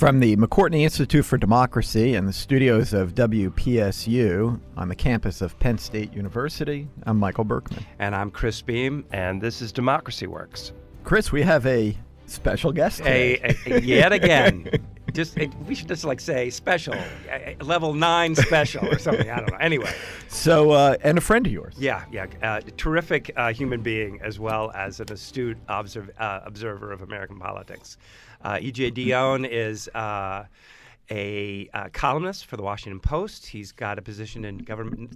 From the McCourtney Institute for Democracy and the studios of WPSU on the campus of Penn State University, I'm Michael Berkman. And I'm Chris Beam, and this is Democracy Works. Chris, we have a special guest today. Yet again. We should just say special, level 9 special or something. I don't know. Anyway. So, and a friend of yours. Yeah. Terrific human being as well as an astute observer of American politics. E.J. Dionne is a columnist for the Washington Post. He's got a position in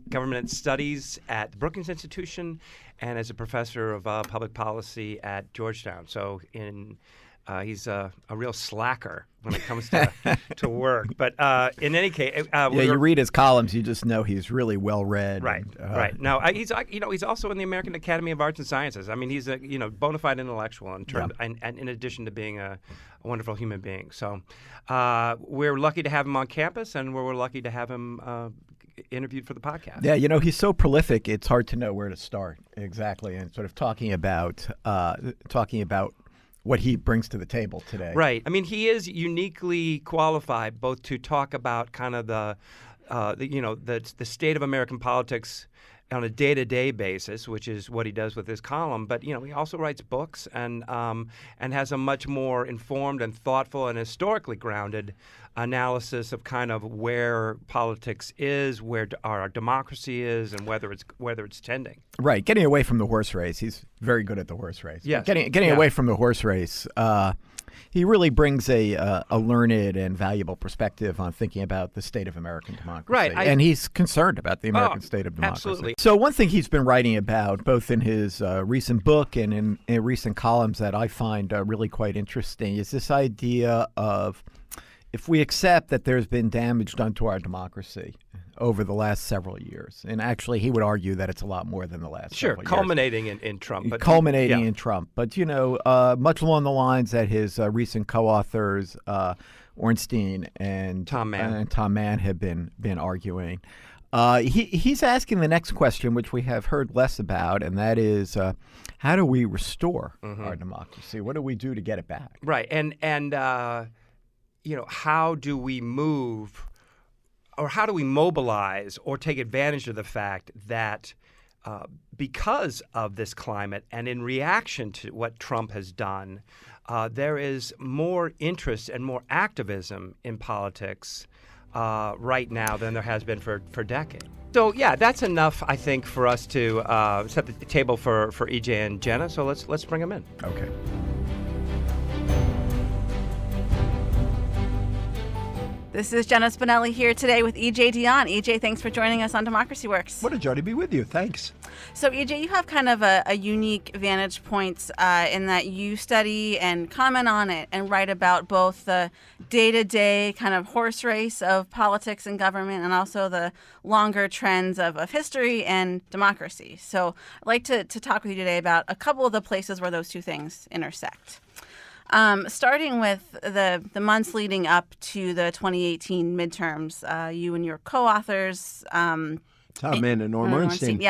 government studies at the Brookings Institution and as a professor of public policy at Georgetown. So he's a real slacker when it comes to work. But in any case, you read his columns, you just know he's really well read. Right. Now he's also in the American Academy of Arts and Sciences. I mean, he's a bona fide intellectual and in addition to being a wonderful human being. So we're lucky to have him on campus, and we're lucky to have him interviewed for the podcast. Yeah, he's so prolific, it's hard to know where to start exactly, and sort of talking about what he brings to the table today. Right. I mean, he is uniquely qualified both to talk about kind of the state of American politics on a day-to-day basis, which is what he does with his column. But he also writes books and has a much more informed and thoughtful and historically grounded analysis of kind of where politics is, where our democracy is, and whether it's tending. Right, getting away from the horse race. He's very good at the horse race. Yes. Getting away from the horse race. He really brings a learned and valuable perspective on thinking about the state of American democracy. Right. And he's concerned about the American state of democracy. Absolutely. So one thing he's been writing about, both in his recent book and in recent columns that I find really quite interesting, is this idea of if we accept that there's been damage done to our democracy over the last several years, and actually he would argue that it's a lot more than the last several years. Culminating in Trump. In Trump. But, much along the lines that his recent co-authors, Ornstein and Tom Mann have been arguing. He's asking the next question, which we have heard less about, and that is, how do we restore our democracy? What do we do to get it back? Right. And how do we move, or how do we mobilize or take advantage of the fact that because of this climate and in reaction to what Trump has done, there is more interest and more activism in politics right now than there has been for decades. So, that's enough, I think, for us to set the table for EJ and Jenna. So let's bring them in. Okay. This is Jenna Spinelli here today with E.J. Dionne. E.J., thanks for joining us on Democracy Works. What a joy to be with you. Thanks. So, E.J., you have kind of a unique vantage point in that you study and comment on it and write about both the day-to-day kind of horse race of politics and government and also the longer trends of history and democracy. So I'd like to talk with you today about a couple of the places where those two things intersect. Starting with the months leading up to the 2018 midterms, you and your co-authors, Tom Mann and Norm Ornstein.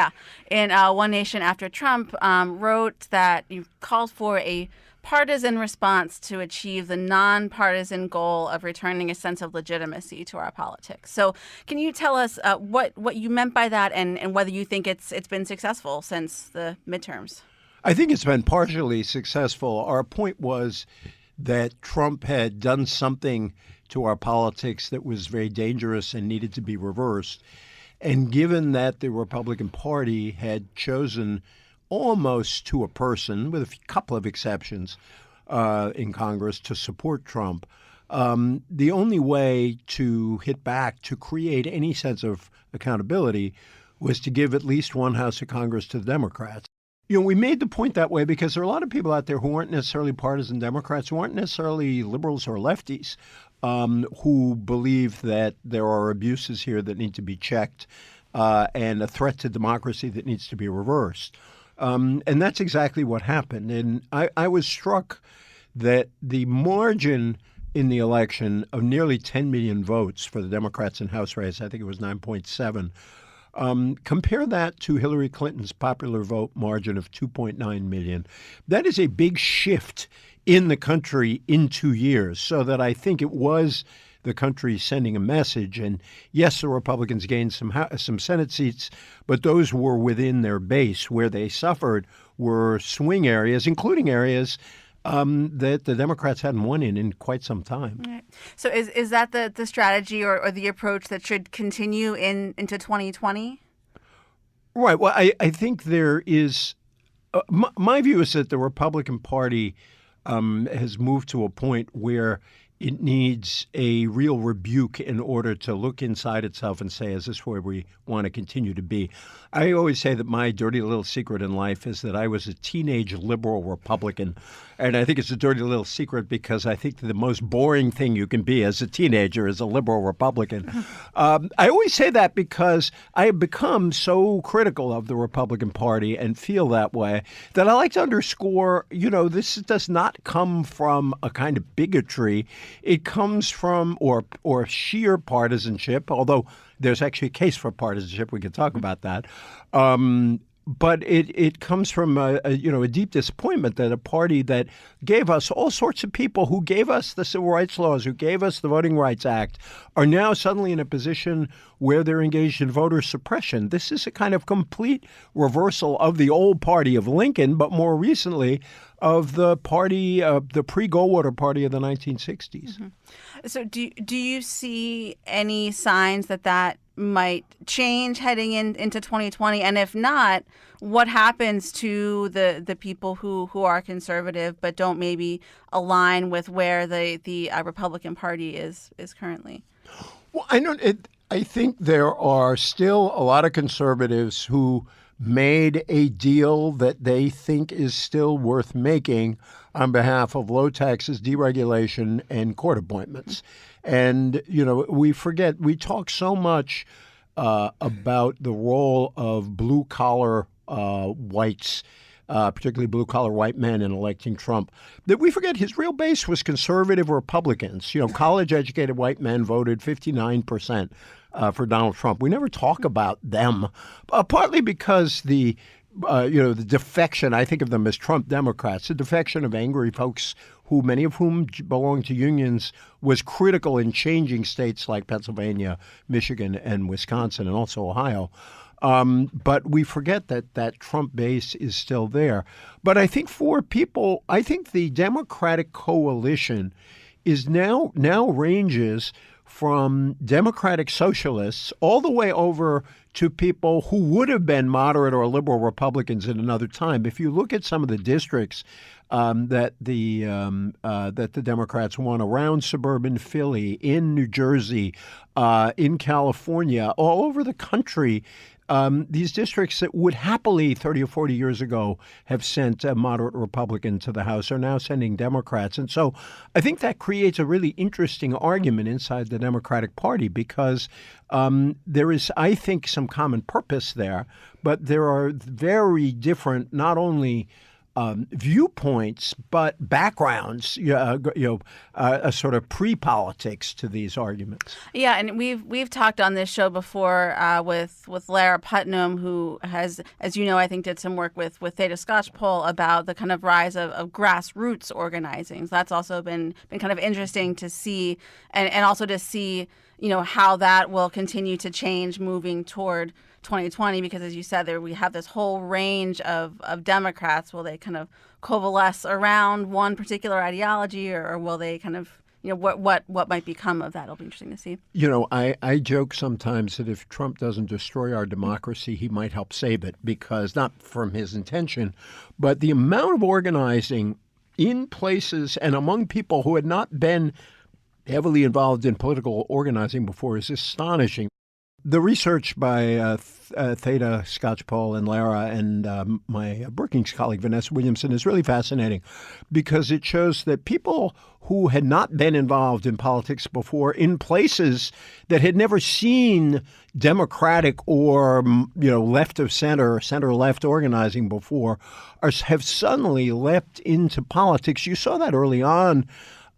In One Nation After Trump, wrote that you called for a partisan response to achieve the nonpartisan goal of returning a sense of legitimacy to our politics. So can you tell us what you meant by that and whether you think it's been successful since the midterms? I think it's been partially successful. Our point was that Trump had done something to our politics that was very dangerous and needed to be reversed. And given that the Republican Party had chosen almost to a person, with a couple of exceptions in Congress, to support Trump, the only way to hit back, to create any sense of accountability, was to give at least one House of Congress to the Democrats. We made the point that way because there are a lot of people out there who aren't necessarily partisan Democrats, who aren't necessarily liberals or lefties, who believe that there are abuses here that need to be checked and a threat to democracy that needs to be reversed. And that's exactly what happened. And I was struck that the margin in the election of nearly 10 million votes for the Democrats in House race, I think it was 9.7, compare that to Hillary Clinton's popular vote margin of 2.9 million. That is a big shift in the country in 2 years, so that I think it was the country sending a message. And yes, the Republicans gained some Senate seats, but those were within their base. Where they suffered were swing areas, including areas that the Democrats hadn't won in quite some time. Right. So is that the strategy or the approach that should continue into 2020? Right. Well, I think there is my view is that the Republican Party has moved to a point where it needs a real rebuke in order to look inside itself and say, is this where we want to continue to be? I always say that my dirty little secret in life is that I was a teenage liberal Republican. And I think it's a dirty little secret because I think the most boring thing you can be as a teenager is a liberal Republican. I always say that because I have become so critical of the Republican Party and feel that way that I like to underscore, this does not come from a kind of bigotry. It comes from or sheer partisanship, although there's actually a case for partisanship. We can talk about that. But it comes from a deep disappointment that a party that gave us all sorts of people, who gave us the civil rights laws, who gave us the Voting Rights Act, are now suddenly in a position where they're engaged in voter suppression. This is a kind of complete reversal of the old party of Lincoln, but more recently of the party, the pre-Goldwater party of the 1960s. Mm-hmm. So do you see any signs that might change heading into 2020? And if not, what happens to the people who are conservative but don't maybe align with where the Republican Party is currently? Well, I think there are still a lot of conservatives who made a deal that they think is still worth making on behalf of low taxes, deregulation, and court appointments. And, we talk so much about the role of blue-collar whites, particularly blue-collar white men, in electing Trump, that we forget his real base was conservative Republicans. College-educated white men voted 59% for Donald Trump. We never talk about them, partly because the defection, I think of them as Trump Democrats, the defection of angry folks many of whom belong to unions, was critical in changing states like Pennsylvania, Michigan, and Wisconsin, and also Ohio. But we forget that Trump base is still there. But I think for people, the Democratic coalition is now ranges from Democratic socialists all the way over to people who would have been moderate or liberal Republicans in another time. If you look at some of the districts that the Democrats won around suburban Philly, in New Jersey, in California, all over the country, these districts that would happily 30 or 40 years ago have sent a moderate Republican to the House are now sending Democrats. And so I think that creates a really interesting argument inside the Democratic Party because there is, I think, some common purpose there, but there are very different, not only viewpoints, but backgrounds, a sort of pre-politics to these arguments. Yeah, and we've talked on this show before with Lara Putnam, who has, as you know, I think did some work with Theta Skocpol about the kind of rise of grassroots organizing. So that's also been kind of interesting to see, and also to see, how that will continue to change moving toward 2020, because as you said, we have this whole range of Democrats. Will they kind of coalesce around one particular ideology, or will they kind of, what might become of that? It'll be interesting to see. I joke sometimes that if Trump doesn't destroy our democracy, he might help save it, because not from his intention, but the amount of organizing in places and among people who had not been heavily involved in political organizing before is astonishing. The research by Theta Skocpol and Lara and my Brookings colleague Vanessa Williamson is really fascinating because it shows that people who had not been involved in politics before in places that had never seen Democratic or left of center, center left organizing before have suddenly leapt into politics. You saw that early on.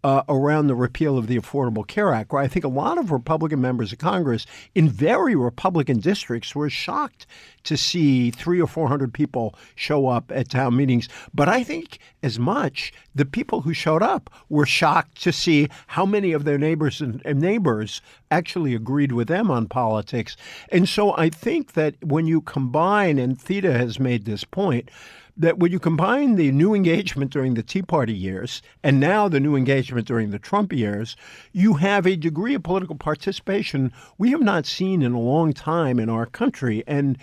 around the repeal of the Affordable Care Act, where I think a lot of Republican members of Congress in very Republican districts were shocked to see 300 or 400 people show up at town meetings. But I think as much the people who showed up were shocked to see how many of their neighbors and neighbors actually agreed with them on politics. And so I think that when you combine, and Theda has made this point, that when you combine the new engagement during the Tea Party years and now the new engagement during the Trump years, you have a degree of political participation we have not seen in a long time in our country. And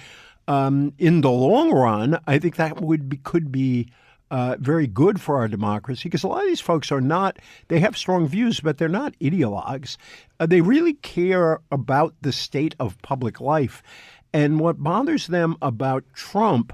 in the long run, I think that could be very good for our democracy, because a lot of these folks are not, they have strong views, but they're not ideologues. They really care about the state of public life. And what bothers them about Trump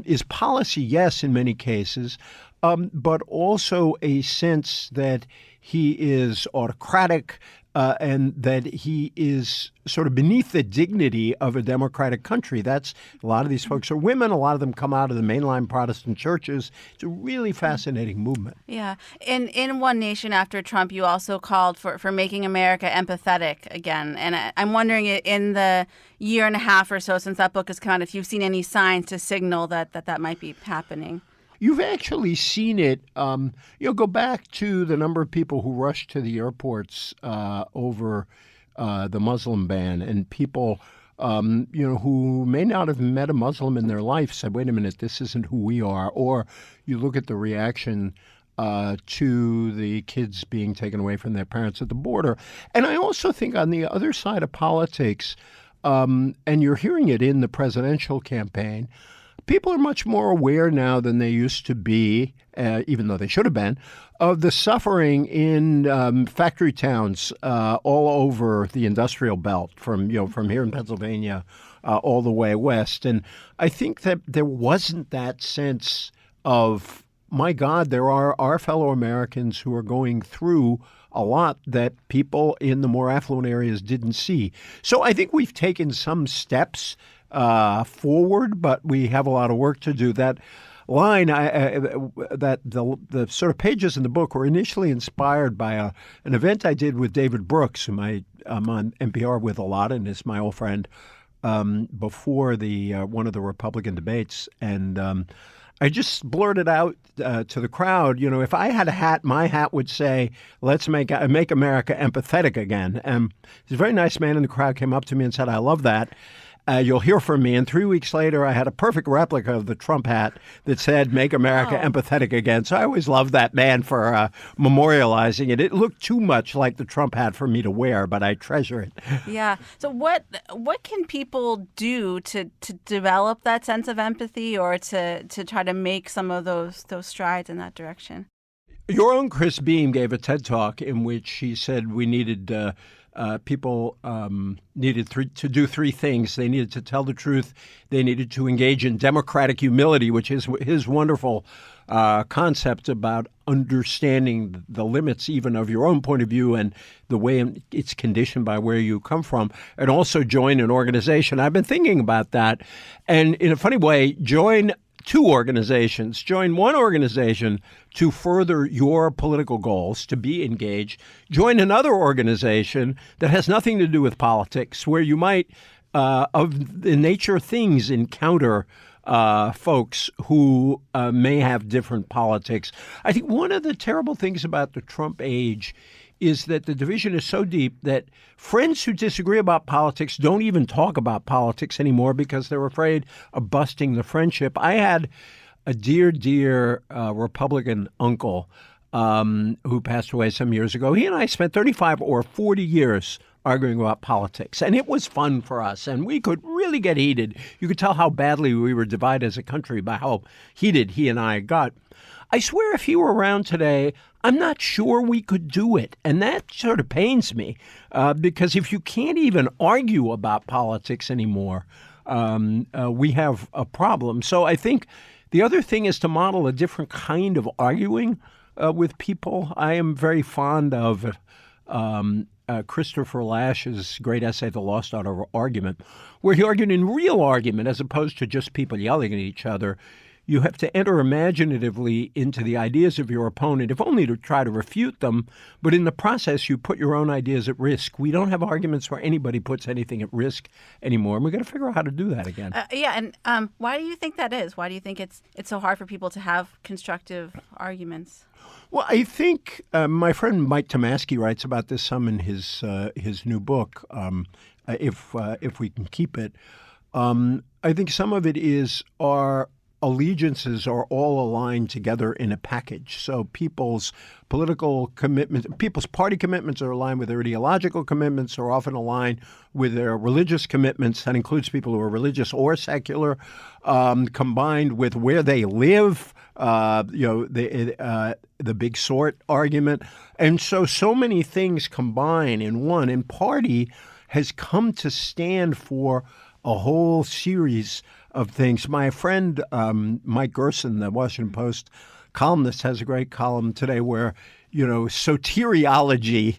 is policy, yes, in many cases, but also a sense that he is autocratic and that he is sort of beneath the dignity of a democratic country. That's a lot of these folks are women. A lot of them come out of the mainline Protestant churches. It's a really fascinating movement. Yeah. In One Nation after Trump, you also called for making America empathetic again. And I'm wondering, in the year and a half or so since that book has come out, if you've seen any signs to signal that might be happening. You've actually seen it. Go back to the number of people who rushed to the airports over the Muslim ban, and people, who may not have met a Muslim in their life said, wait a minute, this isn't who we are. Or you look at the reaction to the kids being taken away from their parents at the border. And I also think on the other side of politics, and you're hearing it in the presidential campaign, people are much more aware now than they used to be, even though they should have been, of the suffering in factory towns all over the industrial belt, from here in Pennsylvania all the way west. And I think that there wasn't that sense of, my God, there are our fellow Americans who are going through a lot that people in the more affluent areas didn't see. So I think we've taken some steps forward, but we have a lot of work to do. That line, that the sort of pages in the book were initially inspired by an event I did with David Brooks, whom I'm on NPR with a lot, and is my old friend, before one of the Republican debates. And I just blurted out to the crowd, if I had a hat, my hat would say, let's make America empathetic again. And this very nice man in the crowd came up to me and said, I love that. You'll hear from me. And 3 weeks later, I had a perfect replica of the Trump hat that said, make America empathetic again. So I always loved that man for memorializing it. It looked too much like the Trump hat for me to wear, but I treasure it. Yeah. So what can people do to develop that sense of empathy, or to try to make some of those strides in that direction? Your own Chris Beam gave a TED Talk in which he said we needed people needed to do three things. They needed to tell the truth. They needed to engage in democratic humility, which is his wonderful concept about understanding the limits even of your own point of view and the way it's conditioned by where you come from, and also join an organization. I've been thinking about that, and in a funny way, join two organizations. Join one organization to further your political goals, to be engaged. Join another organization that has nothing to do with politics, where you might, of the nature of things, encounter folks who may have different politics. I think one of the terrible things about the Trump age is that the division is so deep that friends who disagree about politics don't even talk about politics anymore because they're afraid of busting the friendship. I had a dear Republican uncle who passed away some years ago. He and I spent 35 or 40 years arguing about politics, and it was fun for us, and we could really get heated. You could tell how badly we were divided as a country by how heated he and I got. I swear if he were around today, I'm not sure we could do it. And that sort of pains me because if you can't even argue about politics anymore, we have a problem. So I think the other thing is to model a different kind of arguing with people. I am very fond of Christopher Lash's great essay, The Lost Art of Argument, where he argued in real argument as opposed to just people yelling at each other. you have to enter imaginatively into the ideas of your opponent, if only to try to refute them. But in the process, you put your own ideas at risk. We don't have arguments where anybody puts anything at risk anymore. And we've got to figure out how to do that again. And why do you think that is? Why do you think it's so hard for people to have constructive arguments? Well, I think my friend Mike Tomasky writes about this some in his new book, if we can keep it. I think some of it is our allegiances are all aligned together in a package. So people's political commitments, people's party commitments are aligned with their ideological commitments, are often aligned with their religious commitments. That includes people who are religious or secular, combined with where they live, the big sort argument. And so many things combine in one. And party has come to stand for a whole series of things. My friend Mike Gerson, the Washington Post columnist, has a great column today where, soteriology,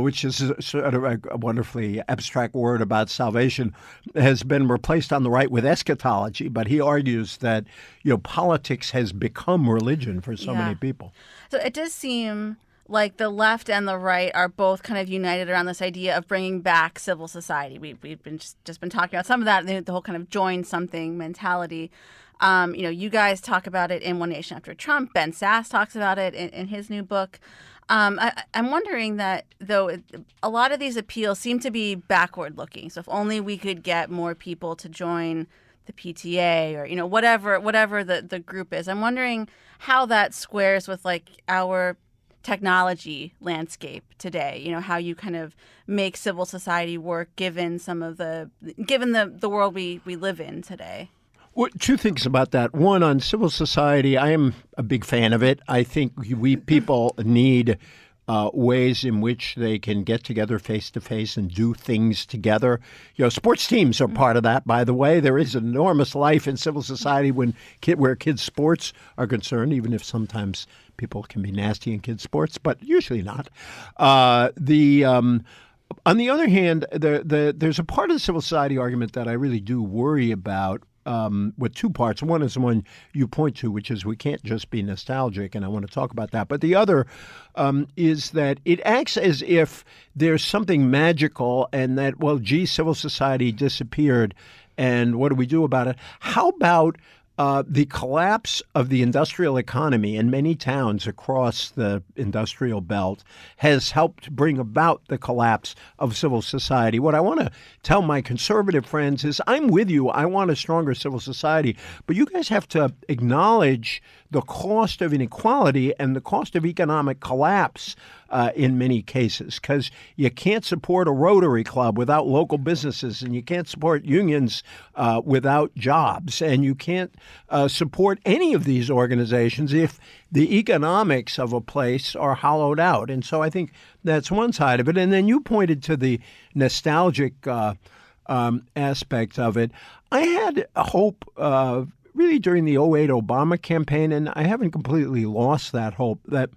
which is sort of a wonderfully abstract word about salvation, has been replaced on the right with eschatology. But he argues that, politics has become religion for so many people. So it does seem like the left and the right are both kind of united around this idea of bringing back civil society. We've been just been talking about some of that, the whole kind of join something mentality. You guys talk about it in One Nation After Trump. Ben Sass talks about it in his new book. I'm wondering that, though, a lot of these appeals seem to be backward looking. So if only we could get more people to join the PTA or, whatever the group is. I'm wondering how that squares with our technology landscape today, how you kind of make civil society work given the world we live in today. Well, two things about that. One, on civil society, I am a big fan of it. I think we people need ways in which they can get together face-to-face and do things together. Sports teams are part of that, by the way. There is enormous life in civil society where kids' sports are concerned, even if sometimes people can be nasty in kids' sports, but usually not. On the other hand, there's a part of the civil society argument that I really do worry about, with two parts. One is the one you point to, which is we can't just be nostalgic, and I want to talk about that. But the other is that it acts as if there's something magical and that, civil society disappeared, and what do we do about it? How about the collapse of the industrial economy in many towns across the industrial belt has helped bring about the collapse of civil society. What I want to tell my conservative friends is I'm with you. I want a stronger civil society. But you guys have to acknowledge the cost of inequality and the cost of economic collapse in many cases, because you can't support a Rotary Club without local businesses, and you can't support unions without jobs, and you can't support any of these organizations if the economics of a place are hollowed out. And so I think that's one side of it. And then you pointed to the nostalgic aspect of it. I had hope really during the 2008 Obama campaign, and I haven't completely lost that hope, that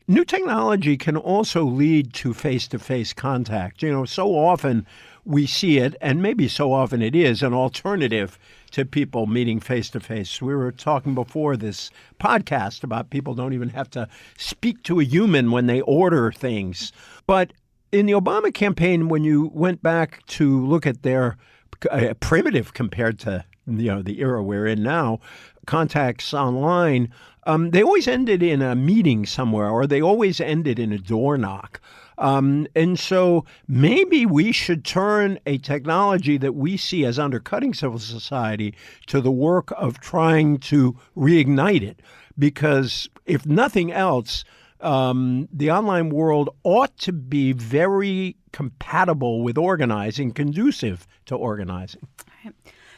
new technology can also lead to face-to-face contact. So often we see it, and maybe so often it is, an alternative to people meeting face-to-face. We were talking before this podcast about people don't even have to speak to a human when they order things. But in the Obama campaign, when you went back to look at their primitive compared to the era we're in now, contacts online, they always ended in a meeting somewhere, or they always ended in a door knock. And so maybe we should turn a technology that we see as undercutting civil society to the work of trying to reignite it. Because if nothing else, the online world ought to be very compatible with organizing, conducive to organizing.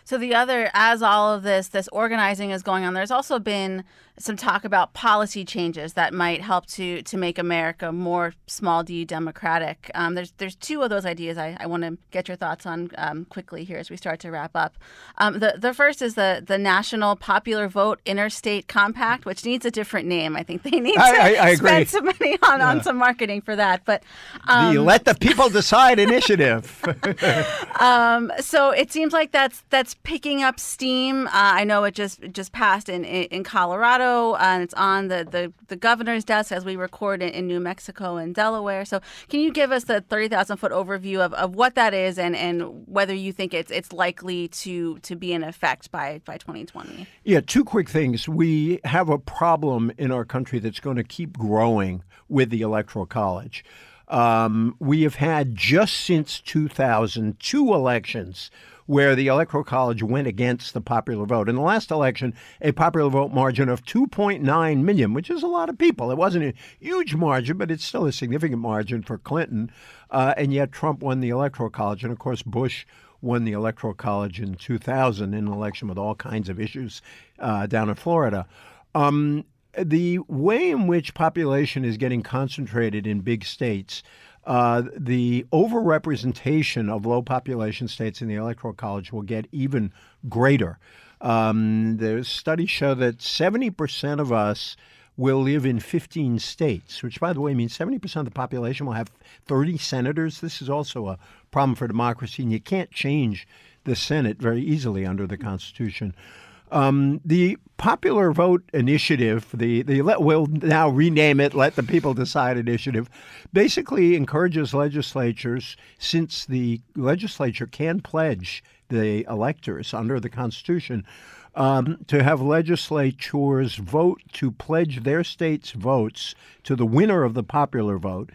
So the other, as all of this organizing is going on, there's also been some talk about policy changes that might help to make America more small d democratic. There's two of those ideas I want to get your thoughts on quickly here as we start to wrap up. The first is the National Popular Vote Interstate Compact, which needs a different name. I think they need to spend some money on some marketing for that. But the Let the People Decide initiative. So it seems like that's picking up steam. I know it just passed in Colorado. And it's on the governor's desk as we record in New Mexico and Delaware. So can you give us the 30,000-foot overview of what that is and whether you think it's likely to be in effect by 2020? Yeah, two quick things. We have a problem in our country that's going to keep growing with the Electoral College. We have had just since 2000 two elections where the Electoral College went against the popular vote. In the last election, a popular vote margin of 2.9 million, which is a lot of people. It wasn't a huge margin, but it's still a significant margin for Clinton. And yet Trump won the Electoral College. And, of course, Bush won the Electoral College in 2000 in an election with all kinds of issues down in Florida. The way in which population is getting concentrated in big states, the overrepresentation of low population states in the Electoral College will get even greater. There's studies show that 70% of us will live in 15 states, which, by the way, means 70% of the population will have 30 senators. This is also a problem for democracy, and you can't change the Senate very easily under the Constitution. The Popular Vote Initiative, we'll now rename it Let the People Decide Initiative, basically encourages legislatures, since the legislature can pledge the electors under the Constitution, to have legislatures vote to pledge their state's votes to the winner of the popular vote,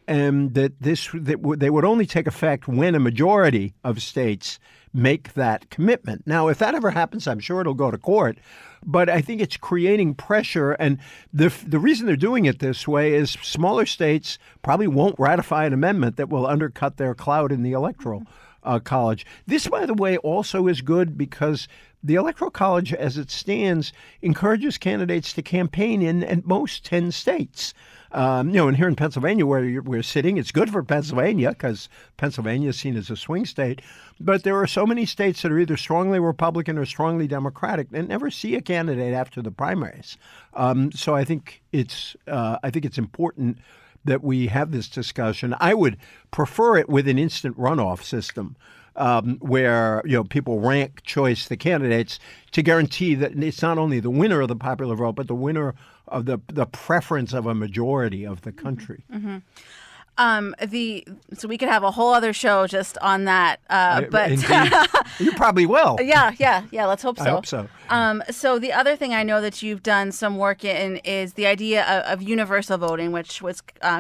and that they would only take effect when a majority of states make that commitment. Now, if that ever happens, I'm sure it'll go to court, but I think it's creating pressure. And the reason they're doing it this way is smaller states probably won't ratify an amendment that will undercut their clout in the Electoral College. This, by the way, also is good because the Electoral College, as it stands, encourages candidates to campaign in at most 10 states. And here in Pennsylvania, where we're sitting, it's good for Pennsylvania because Pennsylvania is seen as a swing state. But there are so many states that are either strongly Republican or strongly Democratic and never see a candidate after the primaries. So I think it's important that we have this discussion. I would prefer it with an instant runoff system. Where people rank choice the candidates to guarantee that it's not only the winner of the popular vote, but the winner of the preference of a majority of the country. Mm-hmm. So we could have a whole other show just on that, but you probably will. Yeah. Let's hope so. I hope so. So the other thing I know that you've done some work in is the idea of universal voting, which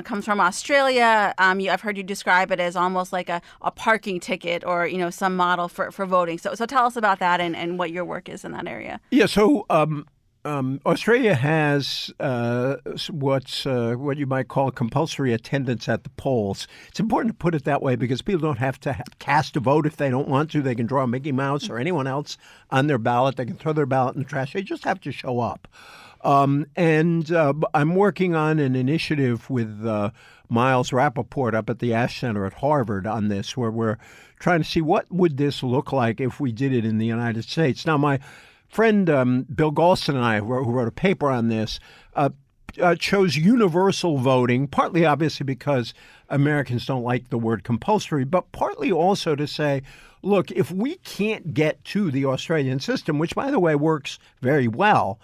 comes from Australia. I've heard you describe it as almost like a parking ticket or some model for voting. So tell us about that and what your work is in that area. Yeah. So. Australia has what you might call compulsory attendance at the polls. It's important to put it that way because people don't have to cast a vote if they don't want to. They can draw Mickey Mouse or anyone else on their ballot. They can throw their ballot in the trash. They just have to show up. And I'm working on an initiative with Miles Rappaport up at the Ash Center at Harvard on this, where we're trying to see what would this look like if we did it in the United States. Now, my friend Bill Galston and I, who wrote a paper on this, chose universal voting, partly obviously because Americans don't like the word compulsory, but partly also to say, look, if we can't get to the Australian system, which, by the way, works very well,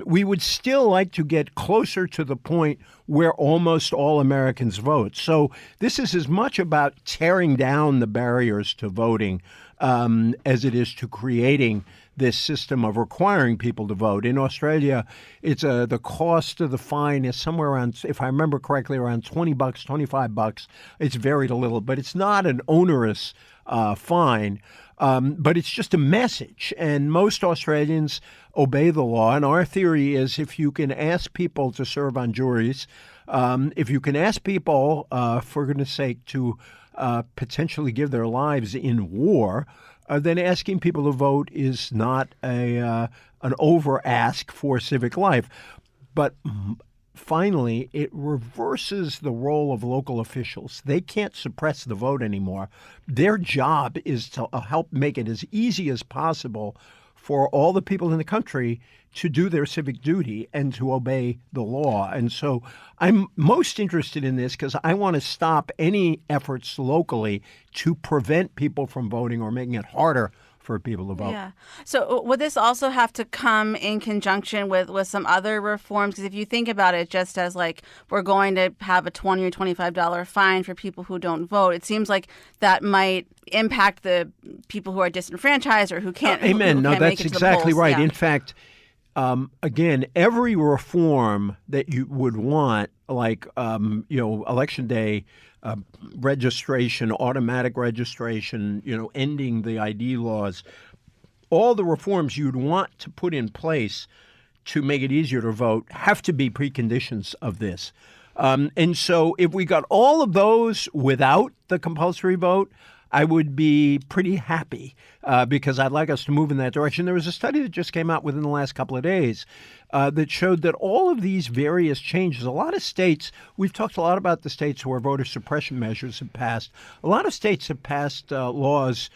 we would still like to get closer to the point where almost all Americans vote. So this is as much about tearing down the barriers to voting as it is to creating this system of requiring people to vote. In Australia, it's the cost of the fine is somewhere around, if I remember correctly, around $20, $25. It's varied a little, but it's not an onerous fine. But it's just a message, and most Australians obey the law. And our theory is if you can ask people to serve on juries, if you can ask people, for goodness sake, to potentially give their lives in war, then asking people to vote is not an over ask for civic life. But finally, it reverses the role of local officials. They can't suppress the vote anymore. Their job is to help make it as easy as possible for all the people in the country to do their civic duty and to obey the law. And so I'm most interested in this because I want to stop any efforts locally to prevent people from voting or making it harder for people to vote. Yeah. So would this also have to come in conjunction with some other reforms? Because if you think about it just as like we're going to have a $20 or $25 fine for people who don't vote, it seems like that might impact the people who are disenfranchised or who can't. Amen. Who No, can't that's make it to the exactly polls. right. Yeah. In fact, again, every reform that you would want, like election day registration, automatic registration, ending the ID laws, all the reforms you'd want to put in place to make it easier to vote have to be preconditions of this. And so if we got all of those without the compulsory vote, I would be pretty happy because I'd like us to move in that direction. There was a study that just came out within the last couple of days that showed that all of these various changes, a lot of states, we've talked a lot about the states where voter suppression measures have passed. A lot of states have passed laws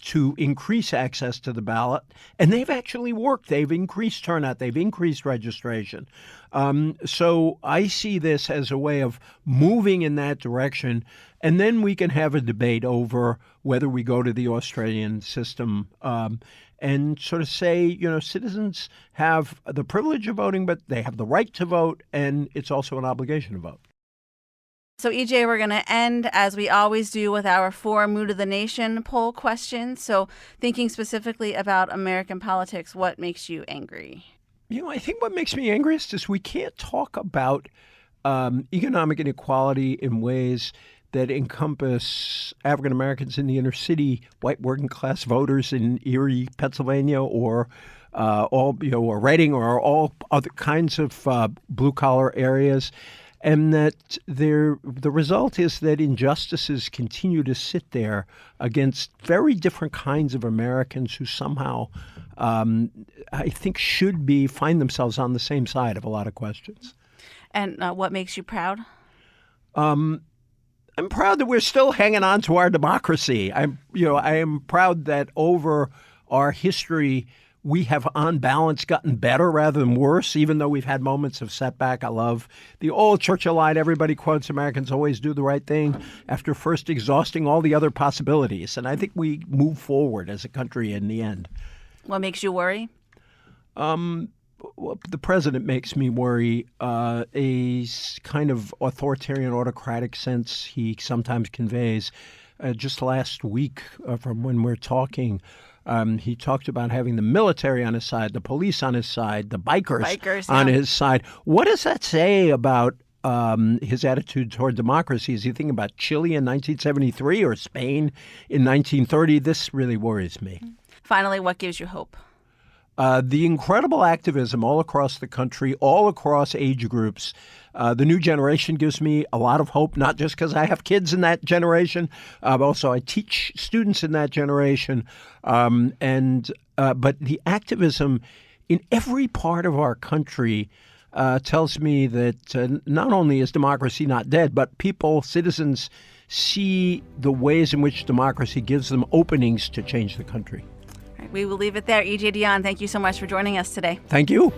to increase access to the ballot, and they've actually worked. They've increased turnout. They've increased registration. So I see this as a way of moving in that direction, and then we can have a debate over whether we go to the Australian system and sort of say, citizens have the privilege of voting, but they have the right to vote, and it's also an obligation to vote. So, EJ, we're going to end, as we always do, with our 4 Mood of the Nation poll questions. So, thinking specifically about American politics, what makes you angry? I think what makes me angriest is we can't talk about economic inequality in ways that encompass African Americans in the inner city, white working class voters in Erie, Pennsylvania, or or Reading, or all other kinds of blue collar areas. And that the result is that injustices continue to sit there against very different kinds of Americans who somehow, I think, should find themselves on the same side of a lot of questions. And what makes you proud? I'm proud that we're still hanging on to our democracy. I am proud that over our history, we have, on balance, gotten better rather than worse, even though we've had moments of setback. I love the old Churchill line everybody quotes: Americans always do the right thing after first exhausting all the other possibilities. And I think we move forward as a country in the end. What makes you worry? The president makes me worry. A kind of authoritarian, autocratic sense he sometimes conveys. Just last week, from when we're talking, he talked about having the military on his side, the police on his side, the bikers on his side. What does that say about his attitude toward democracy? Is he thinking about Chile in 1973 or Spain in 1930? This really worries me. Finally, what gives you hope? The incredible activism all across the country, all across age groups. The new generation gives me a lot of hope, not just because I have kids in that generation, but also I teach students in that generation. But the activism in every part of our country tells me that not only is democracy not dead, but citizens, see the ways in which democracy gives them openings to change the country. We will leave it there. EJ Dionne, thank you so much for joining us today. Thank you.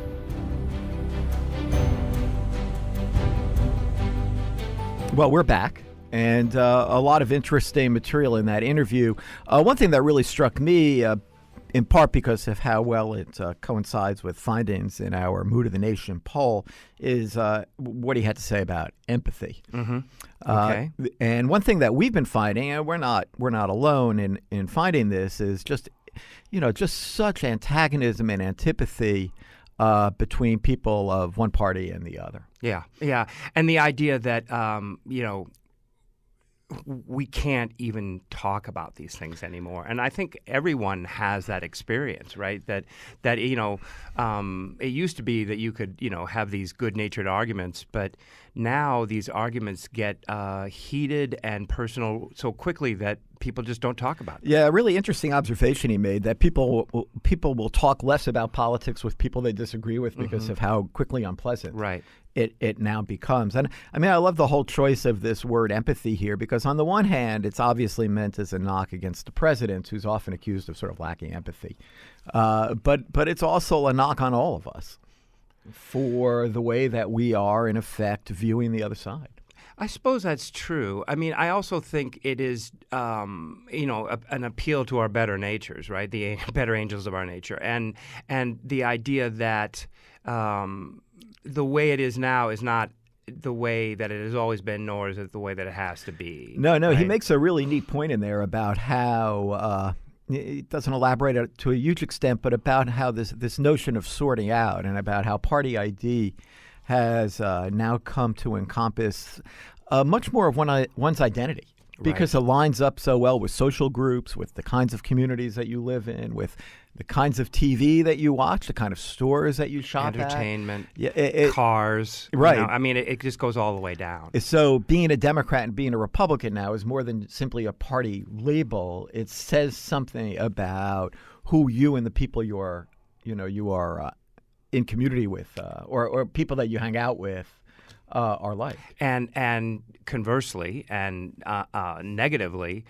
Well, we're back, and a lot of interesting material in that interview. One thing that really struck me, in part because of how well it coincides with findings in our Mood of the Nation poll, is what he had to say about empathy. Mm-hmm. Okay. And one thing that we've been finding, and we're not alone in finding this, is just such antagonism and antipathy between people of one party and the other. Yeah. And the idea that, we can't even talk about these things anymore. And I think everyone has that experience, right? That it used to be that you could, have these good-natured arguments, but now these arguments get heated and personal so quickly that people just don't talk about. Yeah, a really interesting observation he made, that people will talk less about politics with people they disagree with because of how quickly unpleasant it now becomes. And I mean, I love the whole choice of this word empathy here, because on the one hand, it's obviously meant as a knock against the president, who's often accused of sort of lacking empathy. But it's also a knock on all of us for the way that we are, in effect, viewing the other side. I suppose that's true. I mean, I also think it is, an appeal to our better natures, right? The better angels of our nature, and the idea that the way it is now is not the way that it has always been, nor is it the way that it has to be. No, right? He makes a really neat point in there about how it doesn't elaborate to a huge extent, but about how this notion of sorting out, and about how party ID has now come to encompass much more of one's identity, because it lines up so well with social groups, with the kinds of communities that you live in, with the kinds of TV that you watch, the kind of stores that you shop entertainment, at. Cars. Right. I mean, it just goes all the way down. So being a Democrat and being a Republican now is more than simply a party label. It says something about who you and the people you are in community with, or people that you hang out with, are like. And conversely, and negatively,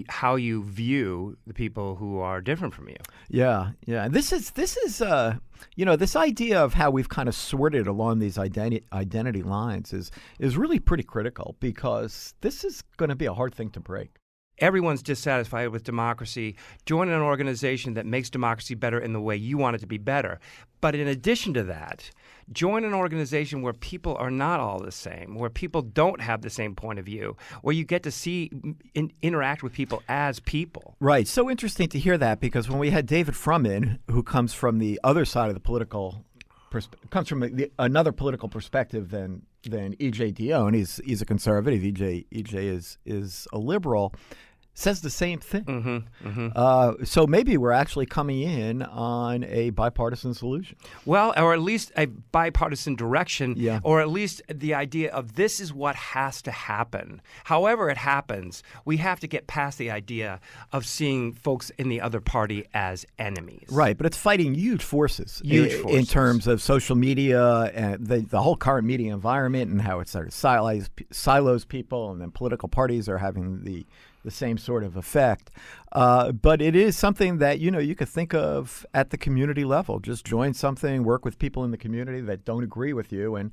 how you view the people who are different from you. Yeah. This is this idea of how we've kind of sorted along these identity lines is really pretty critical, because this is going to be a hard thing to break. Everyone's dissatisfied with democracy. Join an organization that makes democracy better in the way you want it to be better. But in addition to that, join an organization where people are not all the same, where people don't have the same point of view, where you get to see interact with people as people. Right. So interesting to hear that, because when we had David Frumman, who comes from the other side of the political comes from another political perspective than E.J. Dionne. He's a conservative. E.J. is a liberal. Says the same thing. So maybe we're actually coming in on a bipartisan solution. Well, or at least a bipartisan direction, Yeah. or at least the idea of this is what has to happen. However it happens, we have to get past the idea of seeing folks in the other party as enemies. Right, but it's fighting huge forces. In terms of social media and the whole current media environment, and how it sort of silos people, and then political parties are having the same sort of effect. But it is something that, you could think of at the community level. Just join something, work with people in the community that don't agree with you, and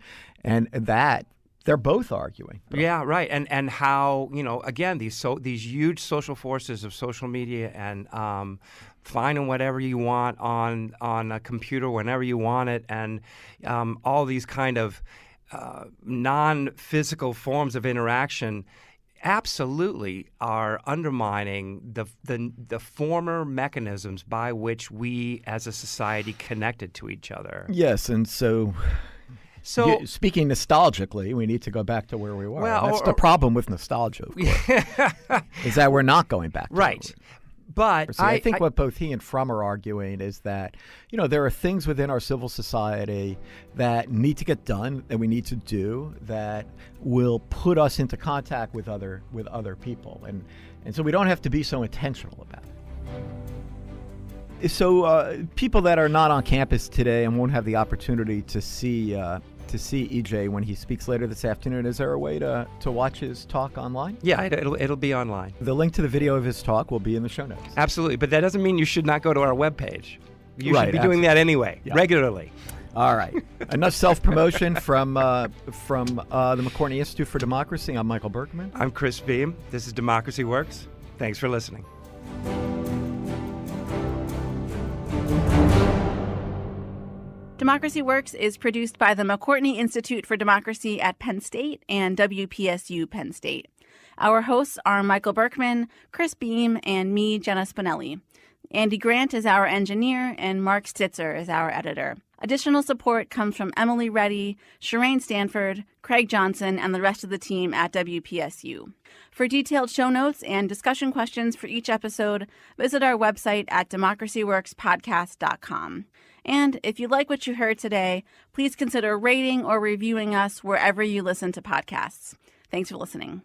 that they're both arguing. Yeah, right. And how, again, these huge social forces of social media and finding whatever you want on a computer whenever you want it, and all these kind of non-physical forms of interaction absolutely are undermining the former mechanisms by which we as a society connected to each other. Yes, and so speaking nostalgically, we need to go back to where we were. Well, that's the problem with nostalgia, of course, is that we're not going back to right. But I think what both he and Frum are arguing is that, there are things within our civil society that need to get done, that we need to do, that will put us into contact with other people. And so we don't have to be so intentional about it. So people that are not on campus today and won't have the opportunity to see EJ when he speaks later this afternoon, is there a way to watch his talk online? Yeah, it'll be online. The link to the video of his talk will be in the show notes. Absolutely, but that doesn't mean you should not go to our webpage. You Right, should be doing that anyway, Yeah. regularly. All right. Enough self-promotion from the McCourtney Institute for Democracy. I'm Michael Berkman. I'm Chris Beam. This is Democracy Works. Thanks for listening. Democracy Works is produced by the McCourtney Institute for Democracy at Penn State and WPSU Penn State. Our hosts are Michael Berkman, Chris Beam, and me, Jenna Spinelli. Andy Grant is our engineer, and Mark Stitzer is our editor. Additional support comes from Emily Reddy, Shireen Stanford, Craig Johnson, and the rest of the team at WPSU. For detailed show notes and discussion questions for each episode, visit our website at democracyworkspodcast.com. And if you like what you heard today, please consider rating or reviewing us wherever you listen to podcasts. Thanks for listening.